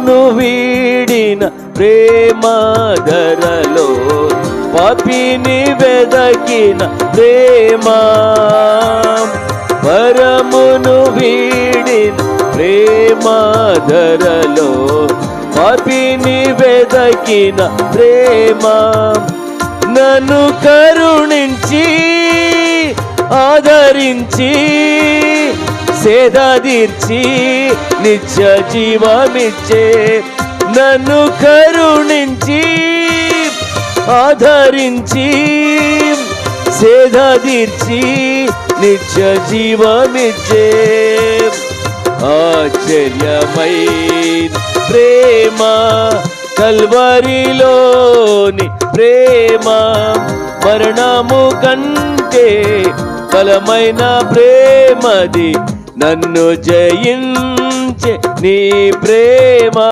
పరమును వీడిన ప్రేమ ధరలో పాపిని వెదకిన ప్రేమ, పరమును వీడిన ప్రేమ ధరలో పాపిని వెదకిన ప్రేమ, నన్ను కరుణించి ఆదరించి సేద తీర్చి నిత్య జీవమిచ్చే, నన్ను కరుణించి ఆదరించి సేద తీర్చి నిత్య జీవమిచ్చే, ఆశ్చర్యమైన ప్రేమ కల్వరిలోని ప్రేమ, మరణము కంటే బలమైన ప్రేమది, నన్ను జయించే నీ ప్రేమ.